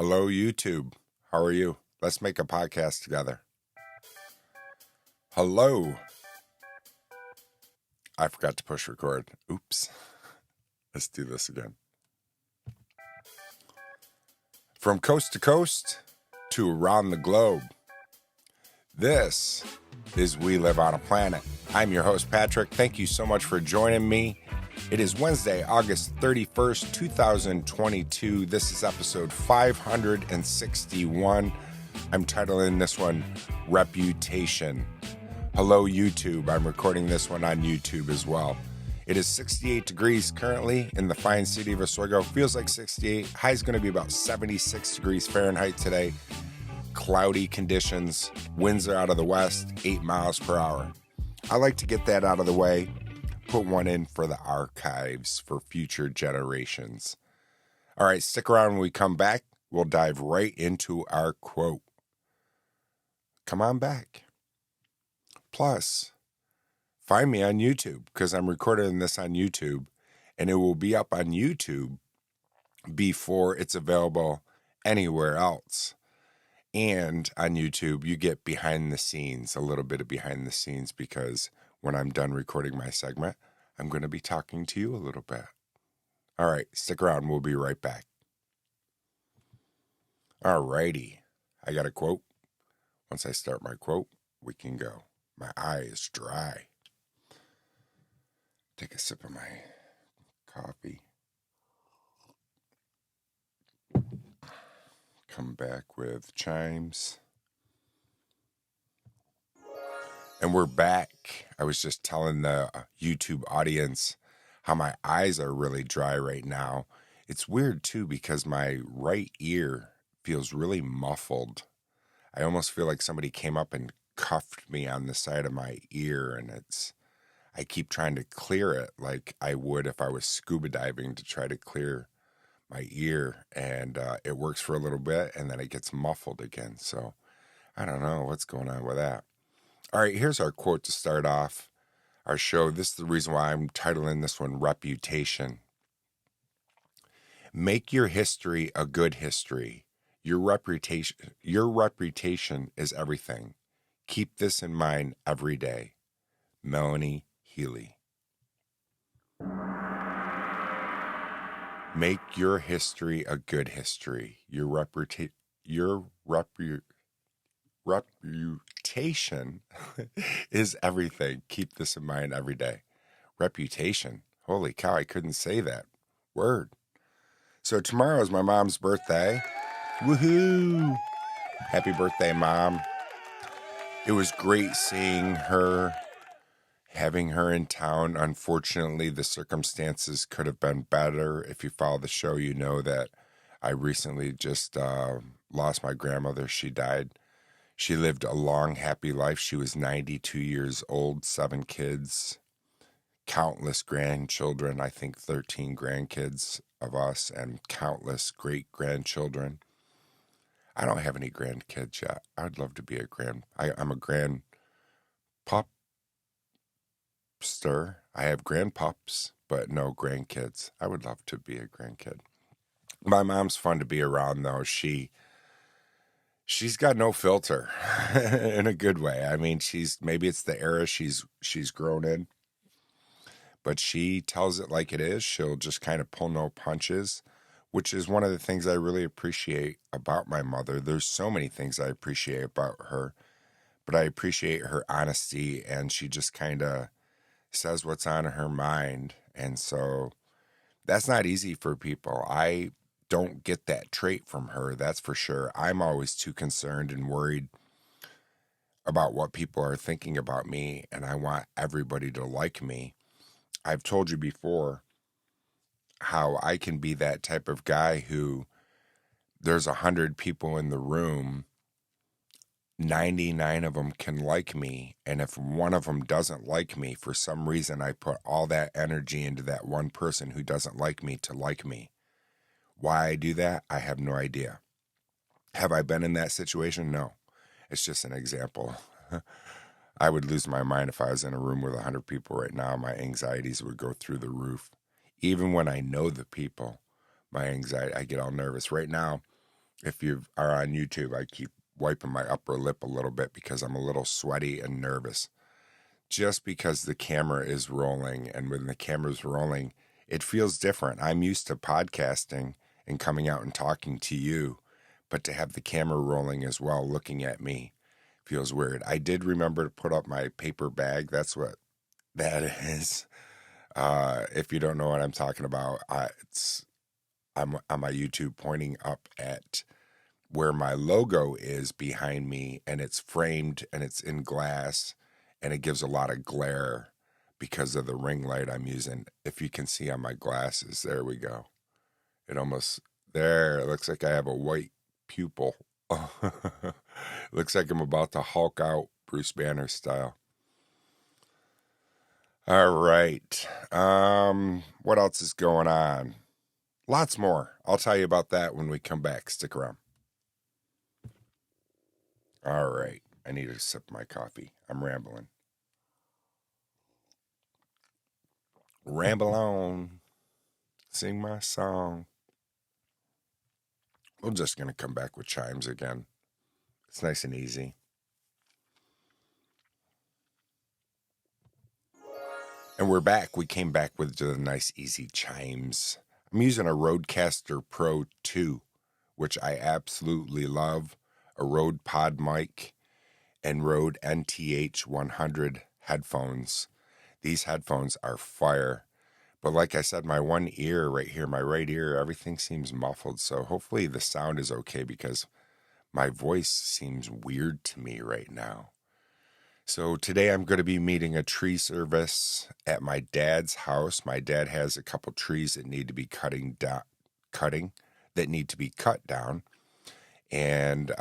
Hello, YouTube. How are you? Let's make a podcast together. Hello. I forgot to push record. Oops. Let's do this again. From coast to coast to around the globe, this is We Live on a Planet. I'm your host, Patrick. Thank you so much for joining me. It is Wednesday, August 31st, 2022. This is episode 561. I'm titling this one, Reputation. Hello, YouTube. I'm recording this one on YouTube as well. It is 68 degrees currently in the fine city of Oswego. Feels like 68. High is going to be about 76 degrees Fahrenheit today. Cloudy conditions. Winds are out of the west, 8 miles per hour. I like to get that out of the way. Put one in for the archives for future generations. All right, stick around when we come back. We'll dive right into our quote. Come on back. Plus, find me on YouTube because I'm recording this on YouTube and it will be up on YouTube before it's available anywhere else. And on YouTube, you get behind the scenes, a little bit of behind the scenes, because when I'm done recording my segment, I'm going to be talking to you a little bit. All right, stick around. We'll be right back. All righty. I got a quote. Once I start my quote, we can go. My eye is dry. Take a sip of my coffee. Come back with chimes. And we're back. I was just telling the YouTube audience how my eyes are really dry right now. It's weird too because my right ear feels really muffled. I almost feel like somebody came up and cuffed me on the side of my ear, and I keep trying to clear it like I would if I was scuba diving to try to clear my ear, and it works for a little bit and then it gets muffled again. So I don't know what's going on with that. All right, here's our quote to start off our show. This is the reason why I'm titling this one Reputation. Make your history a good history. Your reputation is everything. Keep this in mind every day. Melanie Healey. Make your history a good history. Your reputation is everything. Keep this in mind every day. Reputation. Holy cow, I couldn't say that word. So tomorrow is my mom's birthday. Woohoo! Happy birthday, Mom. It was great seeing her, having her in town. Unfortunately, the circumstances could have been better. If you follow the show, you know that I recently just lost my grandmother. She died. She lived a long, happy life. She was 92 years old, 7 kids, countless grandchildren, I think 13 grandkids of us, and countless great-grandchildren. I don't have any grandkids yet. I'd love to be I'm a grandpupster. I have grandpups, but no grandkids. I would love to be a grandkid. My mom's fun to be around, though. She's got no filter in a good way. I mean, maybe it's the era she's grown in, but she tells it like it is. She'll just kind of pull no punches, which is one of the things I really appreciate about my mother. There's so many things I appreciate about her, but I appreciate her honesty, and she just kind of says what's on her mind. And so that's not easy for people. I don't get that trait from her, that's for sure. I'm always too concerned and worried about what people are thinking about me, and I want everybody to like me. I've told you before how I can be that type of guy who there's 100 people in the room, 99 of them can like me, and if one of them doesn't like me, for some reason I put all that energy into that one person who doesn't like me to like me. Why I do that, I have no idea. Have I been in that situation? No. It's just an example. I would lose my mind if I was in a room with 100 people right now. My anxieties would go through the roof. Even when I know the people, my anxiety, I get all nervous. Right now, If you are on YouTube, I keep wiping my upper lip a little bit because I'm a little sweaty and nervous. Just because the camera is rolling, and when the camera's rolling, it feels different. I'm used to podcasting and coming out and talking to you, but to have the camera rolling as well, looking at me, feels weird. I did remember to put up my paper bag. That's what that is. If you don't know what I'm talking about, I'm on my YouTube pointing up at where my logo is behind me, and it's framed and it's in glass, and it gives a lot of glare because of the ring light I'm using. If you can see on my glasses, there we go. It looks like I have a white pupil. Looks like I'm about to Hulk out Bruce Banner style. All right. What else is going on? Lots more. I'll tell you about that when we come back. Stick around. All right. I need to sip my coffee. I'm rambling. Ramble on. Sing my song. We're just going to come back with chimes again. It's nice and easy. And we're back. We came back with the nice, easy chimes. I'm using a Rodecaster Pro 2, which I absolutely love. A Rode Pod mic and Rode NTH 100 headphones. These headphones are fire. But like I said, my one ear right here, my right ear, everything seems muffled. So hopefully the sound is okay because my voice seems weird to me right now. So today I'm going to be meeting a tree service at my dad's house. My dad has a couple trees that need to be cut down. And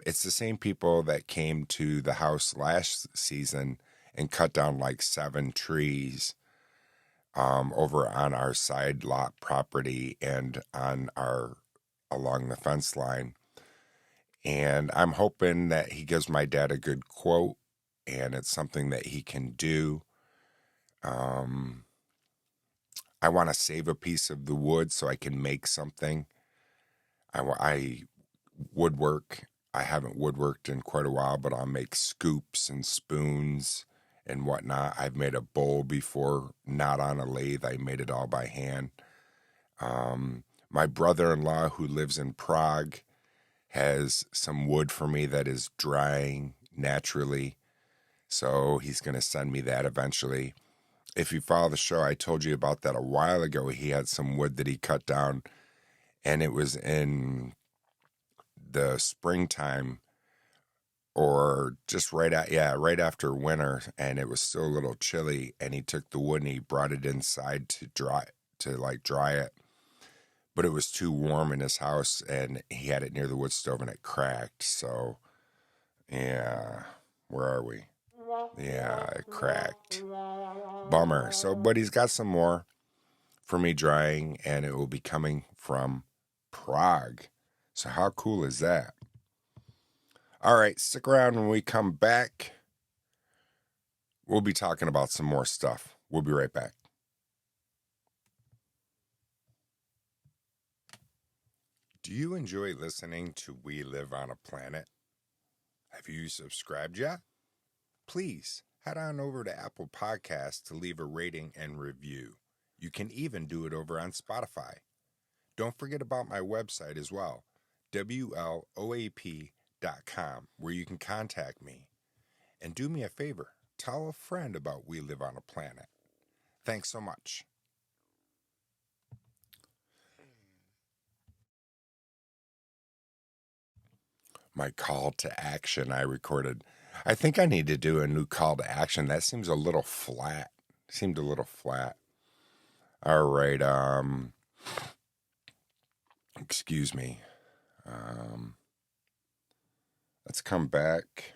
it's the same people that came to the house last season and cut down like 7 trees over on our side lot property and along the fence line. And I'm hoping that he gives my dad a good quote and it's something that he can do. I want to save a piece of the wood so I can make something. I woodwork. I haven't woodworked in quite a while, but I'll make scoops and spoons and whatnot. I've made a bowl before, not on a lathe. I made it all by hand. My brother-in-law, who lives in Prague, has some wood for me that is drying naturally. So he's going to send me that eventually. If you follow the show, I told you about that a while ago. He had some wood that he cut down, and it was in the springtime or just right after winter, and it was still a little chilly, and he took the wood and he brought it inside to dry it. But it was too warm in his house, and he had it near the wood stove, and it cracked. So, yeah, where are we? Yeah, it cracked. Bummer. So, but he's got some more for me drying, and it will be coming from Prague. So how cool is that? All right, stick around when we come back. We'll be talking about some more stuff. We'll be right back. Do you enjoy listening to We Live on a Planet? Have you subscribed yet? Please head on over to Apple Podcasts to leave a rating and review. You can even do it over on Spotify. Don't forget about my website as well, WLOAP.com, where you can contact me. And do me a favor, tell a friend about We Live on a Planet. Thanks so much. My call to action I recorded. I think I need to do a new call to action. That seems a little flat. All right, excuse me. Let's come back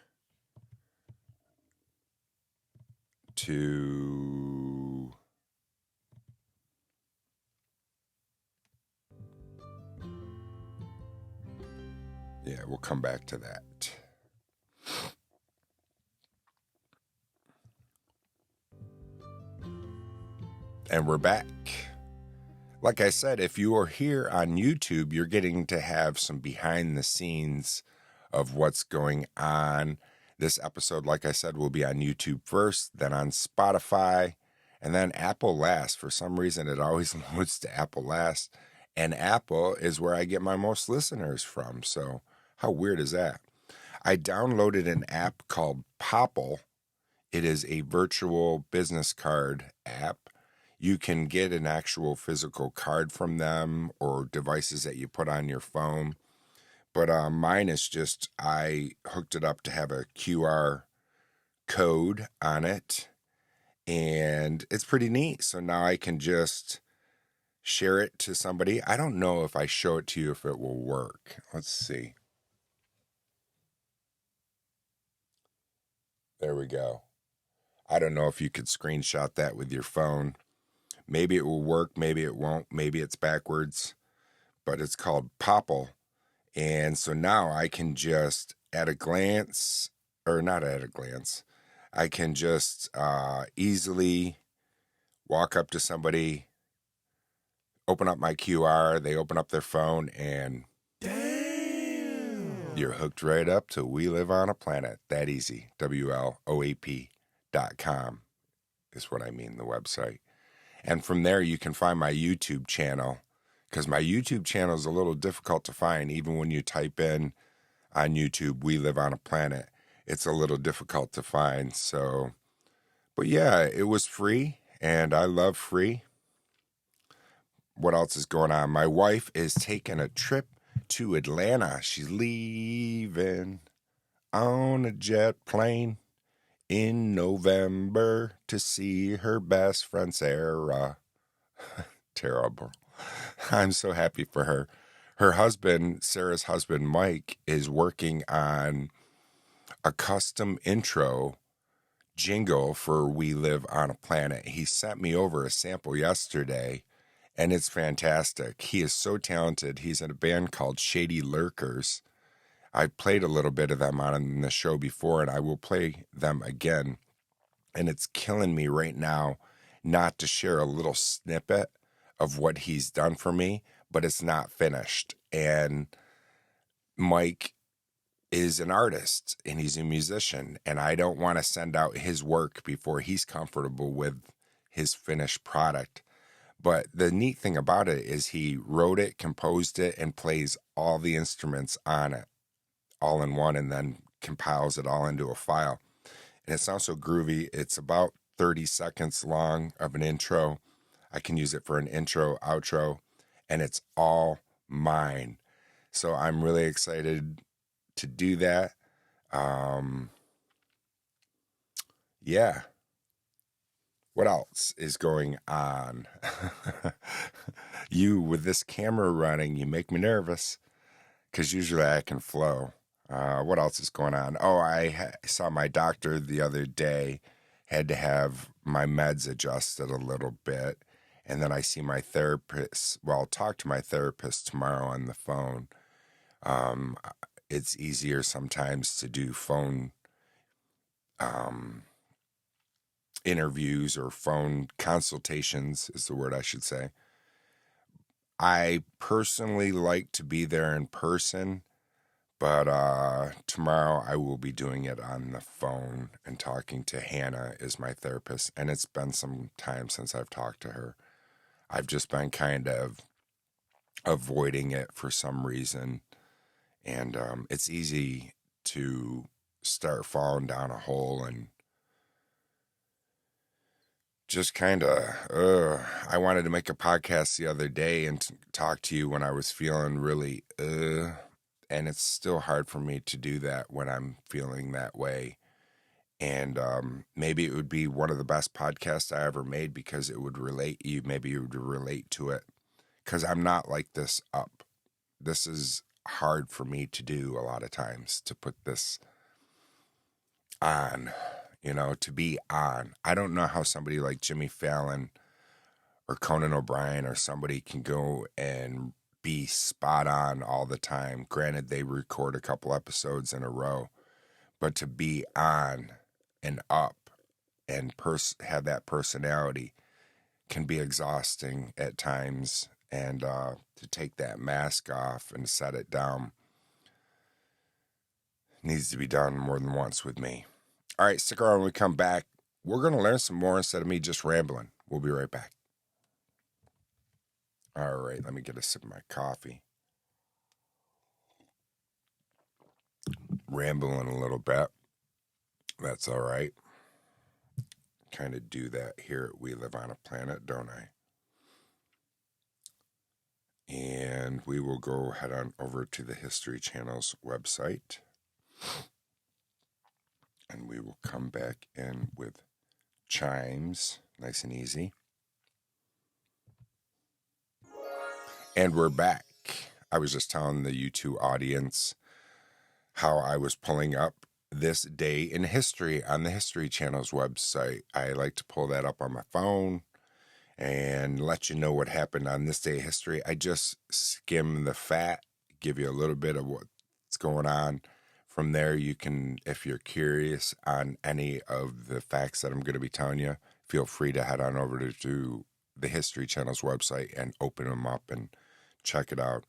to we'll come back to that. And we're back. Like I said, if you are here on YouTube, you're getting to have some behind the scenes of what's going on. This episode, like I said, will be on YouTube first, then on Spotify, and then Apple last. For some reason, it always loads to Apple last. And Apple is where I get my most listeners from. So how weird is that? I downloaded an app called Popple. It is a virtual business card app. You can get an actual physical card from them or devices that you put on your phone. But mine is just, I hooked it up to have a QR code on it. And it's pretty neat. So now I can just share it to somebody. I don't know if I show it to you if it will work. Let's see. There we go. I don't know if you could screenshot that with your phone. Maybe it will work, maybe it won't, maybe it's backwards, but it's called Popple. And so now I can just at a glance, or not at a glance, I can just easily walk up to somebody, open up my QR, they open up their phone, and damn, you're hooked right up to We Live on a Planet. That easy. WLOAP.com is what I mean, the website. And from there, you can find my YouTube channel, because my YouTube channel is a little difficult to find. Even when you type in on YouTube, We Live on a Planet, it's a little difficult to find. So, but yeah, it was free, and I love free. What else is going on? My wife is taking a trip to Atlanta. She's leaving on a jet plane in November to see her best friend Sarah. Terrible. I'm so happy for her. Her husband, Sarah's husband, Mike, is working on a custom intro jingle for We Live on a Planet. He sent me over a sample yesterday, and it's fantastic. He is so talented. He's in a band called Shady Lurkers. I played a little bit of them on the show before, and I will play them again. And it's killing me right now not to share a little snippet of what he's done for me, but it's not finished. And Mike is an artist and he's a musician, and I don't want to send out his work before he's comfortable with his finished product. But the neat thing about it is he wrote it, composed it, and plays all the instruments on it all in one, and then compiles it all into a file. And it sounds so groovy. It's about 30 seconds long of an intro. I can use it for an intro, outro, and it's all mine. So I'm really excited to do that. Yeah. What else is going on? You, with this camera running, you make me nervous, because usually I can flow. What else is going on? Oh, I saw my doctor the other day, had to have my meds adjusted a little bit. And then I see my therapist. Well, I'll talk to my therapist tomorrow on the phone. It's easier sometimes to do phone interviews or phone consultations is the word I should say. I personally like to be there in person, but tomorrow I will be doing it on the phone and talking to Hannah, is my therapist. And it's been some time since I've talked to her. I've just been kind of avoiding it for some reason. And it's easy to start falling down a hole and just kind of, I wanted to make a podcast the other day and talk to you when I was feeling really, and it's still hard for me to do that when I'm feeling that way. And maybe it would be one of the best podcasts I ever made, because it would relate you. Maybe you would relate to it, because I'm not like this up. This is hard for me to do a lot of times, to put this on, to be on. I don't know how somebody like Jimmy Fallon or Conan O'Brien or somebody can go and be spot on all the time. Granted, they record a couple episodes in a row, but to be on and up and have that personality can be exhausting at times. and to take that mask off and set it down needs to be done more than once with me. All right, stick around when we come back. We're going to learn some more instead of me just rambling. We'll be right back. All right, let me get a sip of my coffee. Rambling a little bit. That's all right. Kind of do that here at We Live on a Planet, don't I? And we will go head on over to the History Channel's website. And we will come back in with chimes, nice and easy. And we're back. I was just telling the YouTube audience how I was pulling up this day in history on the History Channel's website. I like to pull that up on my phone and let you know what happened on this day of history. I just skim the fat, give you a little bit of what's going on. From there, you can, if you're curious on any of the facts that I'm going to be telling you, feel free to head on over to the History Channel's website and open them up and check it out.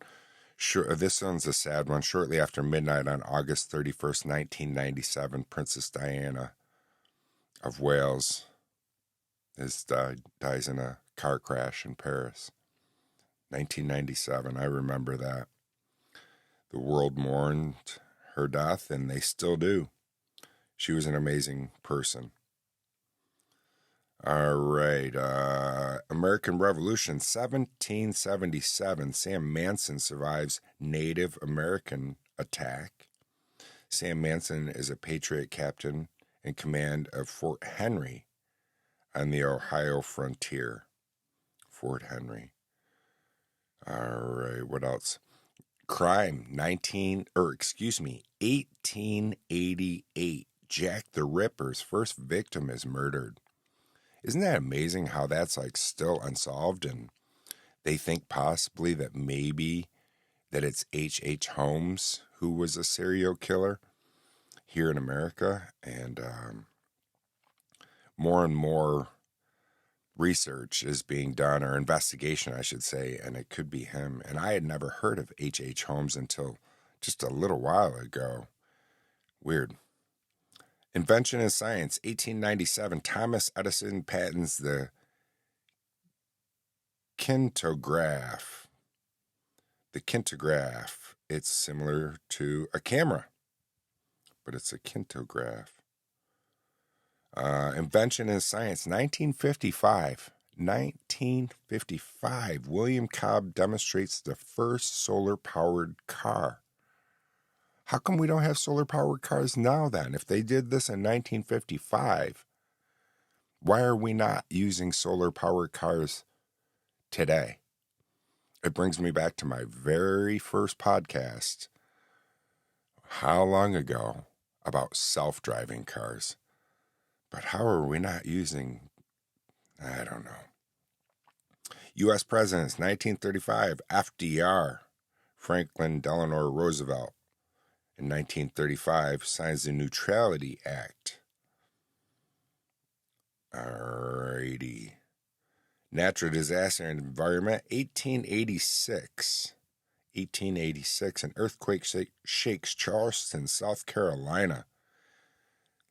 Sure, this one's a sad one. Shortly after midnight on August 31st, 1997, Princess Diana of Wales dies in a car crash in Paris. 1997, I remember that. The world mourned her death, and they still do. She was an amazing person. All right, American Revolution, 1777. Sam Manson survives Native American attack. Sam Manson is a Patriot captain in command of Fort Henry on the Ohio frontier. Fort Henry. All right, what else? Crime, 1888. Jack the Ripper's first victim is murdered. Isn't that amazing how that's like still unsolved, and they think possibly that maybe that it's H.H. Holmes who was a serial killer here in America, and more and more research is being done, or investigation, I should say, and it could be him. And I had never heard of H.H. Holmes until just a little while ago. Weird. Invention in science, 1897. Thomas Edison patents the kintograph. The kintograph. It's similar to a camera, but it's a kintograph. Invention in science, 1955. 1955. William Cobb demonstrates the first solar-powered car. How come we don't have solar-powered cars now then? If they did this in 1955, why are we not using solar-powered cars today? It brings me back to my very first podcast, how long ago, about self-driving cars. But how are we not using, I don't know. U.S. Presidents, 1935, FDR, Franklin Delano Roosevelt. In 1935, signs the Neutrality Act. Alrighty. Natural disaster and environment, 1886. 1886, an earthquake shakes Charleston, South Carolina.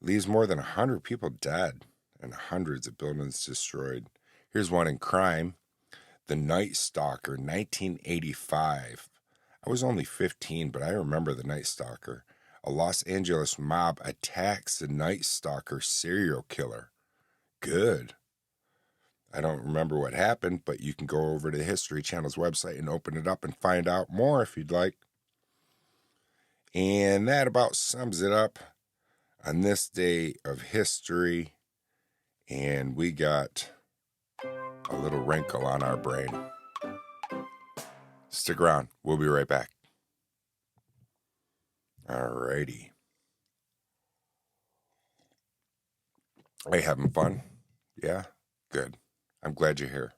Leaves more than 100 people dead and hundreds of buildings destroyed. Here's one in crime. The Night Stalker, 1985. I was only 15, but I remember the Night Stalker. A Los Angeles mob attacks the Night Stalker serial killer. Good. I don't remember what happened, but you can go over to the History Channel's website and open it up and find out more if you'd like. And that about sums it up on this day of history. And we got a little wrinkle on our brain. Stick around. We'll be right back. Alrighty. Are you having fun? Yeah? Good. I'm glad you're here.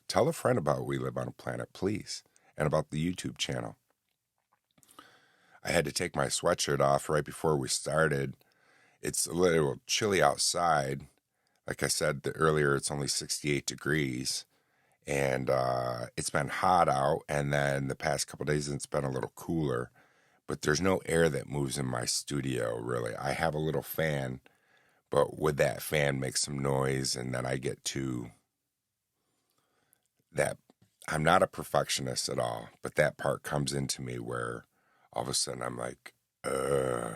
Tell a friend about We Live on a Planet, please, and about the YouTube channel. I had to take my sweatshirt off right before we started. It's a little chilly outside. Like I said earlier, it's only 68 degrees. And it's been hot out, and then the past couple days it's been a little cooler, but there's no air that moves in my studio, really. I have a little fan, but would that fan make some noise, and then I get to that. I'm not a perfectionist at all, but that part comes into me where all of a sudden I'm like, all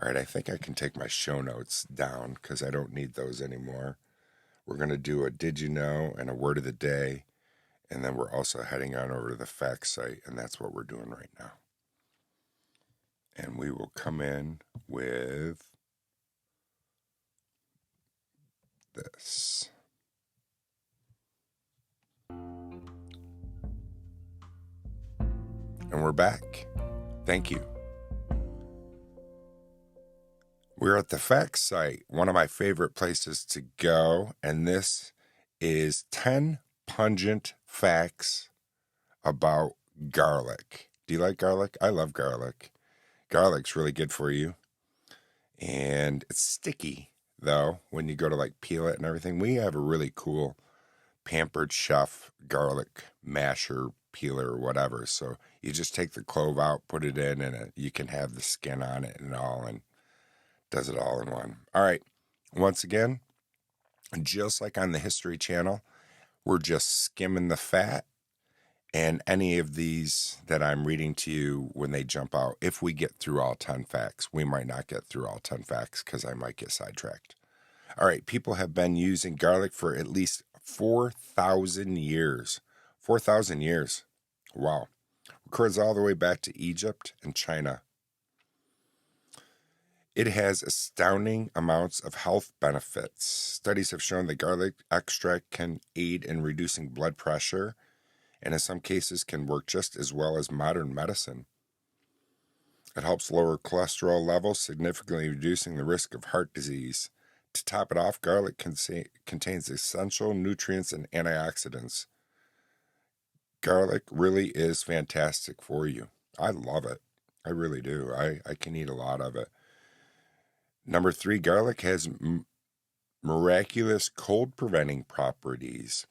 right, I think I can take my show notes down because I don't need those anymore. We're going to do a Did You Know and a Word of the Day, and then we're also heading on over to the fact site, and that's what we're doing right now. And we will come in with this. And we're back. Thank you. We're at the fact site, one of my favorite places to go, and this is 10 pungent facts about garlic. Do you like garlic? I love garlic. Garlic's really good for you. And it's sticky, though, when you go to like peel it and everything. We have a really cool Pampered Chef garlic masher, peeler, or whatever. So you just take the clove out, put it in, and you can have the skin on it and all, and does it all in one. All right. Once again, just like on the History Channel, we're just skimming the fat. And any of these that I'm reading to you, when they jump out, if we get through all 10 facts, we might not get through all 10 facts because I might get sidetracked. All right, people have been using garlic for at least 4,000 years. 4,000 years. Wow. Records all the way back to Egypt and China. It has astounding amounts of health benefits. Studies have shown that garlic extract can aid in reducing blood pressure, and in some cases can work just as well as modern medicine. It helps lower cholesterol levels, significantly reducing the risk of heart disease. To top it off, garlic contains essential nutrients and antioxidants. Garlic really is fantastic for you. I love it. I really do. I can eat a lot of it. Number 3, garlic has miraculous cold-preventing properties.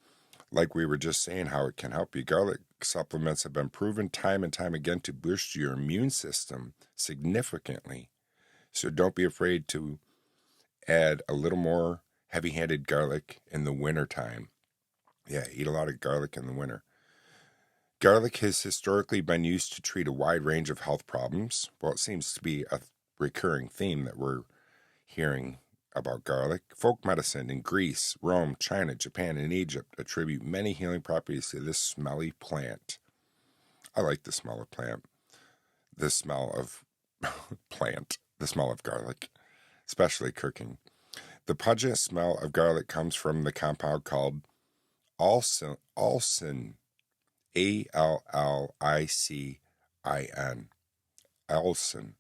Like we were just saying, how it can help you. Garlic supplements have been proven time and time again to boost your immune system significantly. So don't be afraid to add a little more heavy-handed garlic in the wintertime. Yeah, eat a lot of garlic in the winter. Garlic has historically been used to treat a wide range of health problems. Well, it seems to be a recurring theme that we're hearing about garlic. Folk medicine in Greece, Rome, China, Japan, and Egypt attribute many healing properties to this smelly plant. I like the smell of plant. The smell of plant. The smell of garlic, especially cooking. The pungent smell of garlic comes from the compound called allicin. A-L-L-I-C-I-N. Allicin.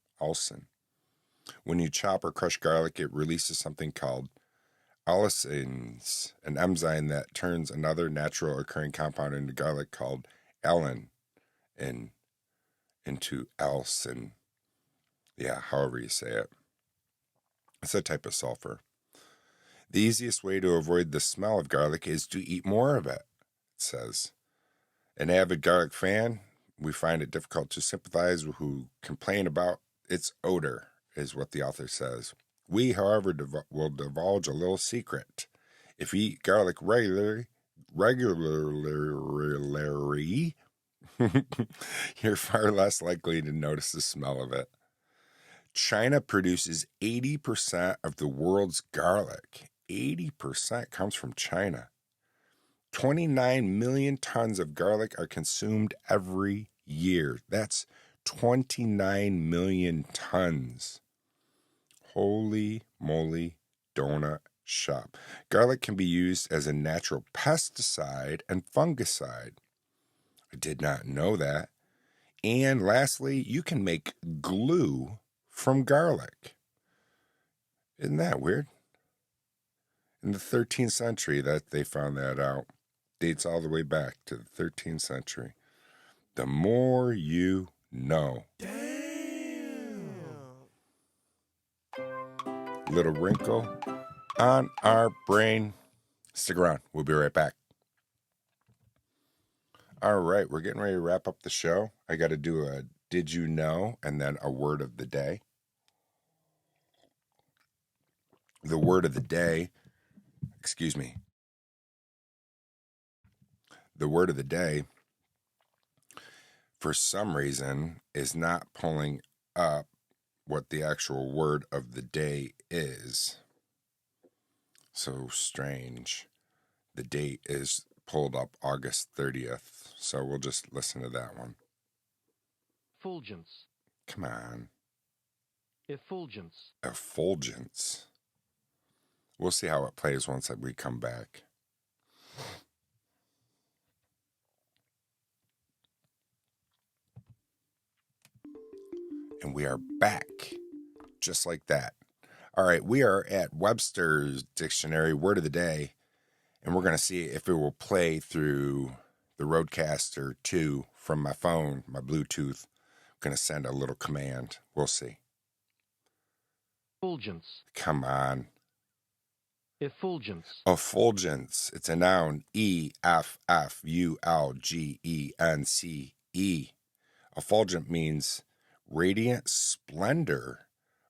When you chop or crush garlic, it releases something called allicins, an enzyme that turns another natural occurring compound into garlic called allicin into allicin. Yeah, however you say it. It's a type of sulfur. The easiest way to avoid the smell of garlic is to eat more of it, it says. An avid garlic fan, we find it difficult to sympathize with who complain about its odor, is what the author says. We, however, will divulge a little secret. If you eat garlic regularly, you're far less likely to notice the smell of it. China produces 80% of the world's garlic. 80% comes from China. 29 million tons of garlic are consumed every year. That's 29 million tons. Holy moly donut shop. Garlic can be used as a natural pesticide and fungicide. I did not know that. And lastly, you can make glue from garlic. Isn't that weird? In the 13th century that they found that out. Dates all the way back to the 13th century. The more you know. Damn. Little wrinkle on our brain. Stick around. We'll be right back. All right, we're getting ready to wrap up the show. I got to do a did you know and then a word of the day. The word of the day, excuse me, the word of the day, for some reason, is not pulling up what the actual word of the day is. So strange. The date is pulled up August 30th, so we'll just listen to that one. Effulgence. Come on. Effulgence. Effulgence. We'll see how it plays once we come back. And we are back, just like that. All right, we are at Webster's Dictionary, word of the day, and we're going to see if it will play through the Rodecaster 2 from my phone, my Bluetooth. I'm going to send a little command. We'll see. Effulgence. Come on. Effulgence. Effulgence. It's a noun. Effulgence. Effulgent means radiant splendor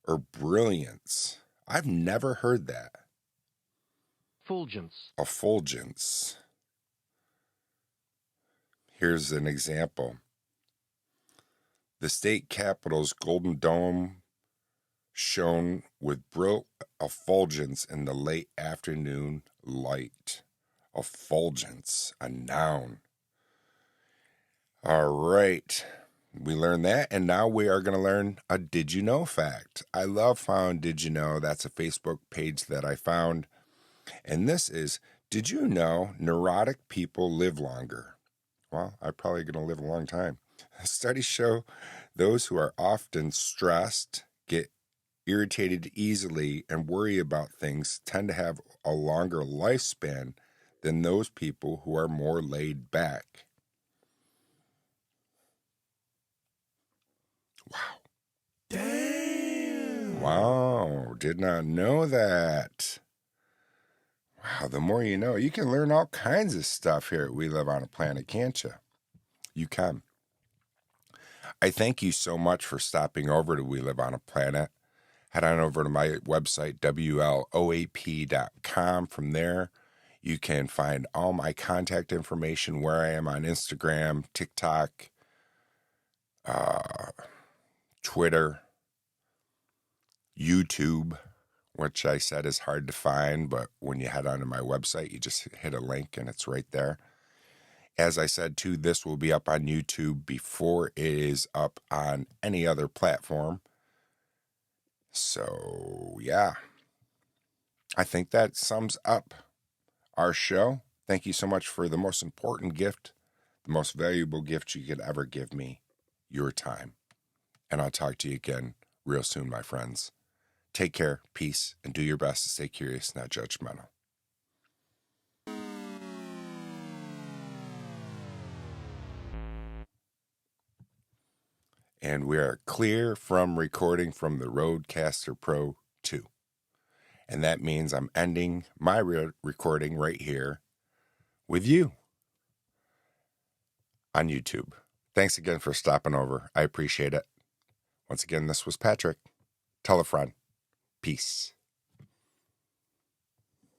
or brilliance. I've never heard that. Effulgence. Effulgence. Here's an example. The state capitol's golden dome shone with brilliant effulgence in the late afternoon light. Effulgence, a noun. All right. We learned that, and now we are going to learn a Did You Know fact. I love Found Did You Know. That's a Facebook page that I found. And this is, did you know neurotic people live longer? Well, I'm probably going to live a long time. Studies show those who are often stressed, get irritated easily, and worry about things tend to have a longer lifespan than those people who are more laid back. Wow. Damn. Wow, did not know that. Wow, the more you know. You can learn all kinds of stuff here at We Live on a Planet, can't you? You can. I thank you so much for stopping over to We Live on a Planet. Head on over to my website, WLOAP.com. From there, you can find all my contact information, where I am on Instagram, TikTok, Twitter, YouTube, which I said is hard to find, but when you head onto my website, you just hit a link and it's right there. As I said, too, this will be up on YouTube before it is up on any other platform. So, yeah. I think that sums up our show. Thank you so much for the most important gift, the most valuable gift you could ever give me, your time. And I'll talk to you again real soon, my friends. Take care, peace, and do your best to stay curious, not judgmental. And we are clear from recording from the Rodecaster Pro 2. And that means I'm ending my recording right here with you on YouTube. Thanks again for stopping over. I appreciate it. Once again, this was Patrick. Tell a friend. Peace.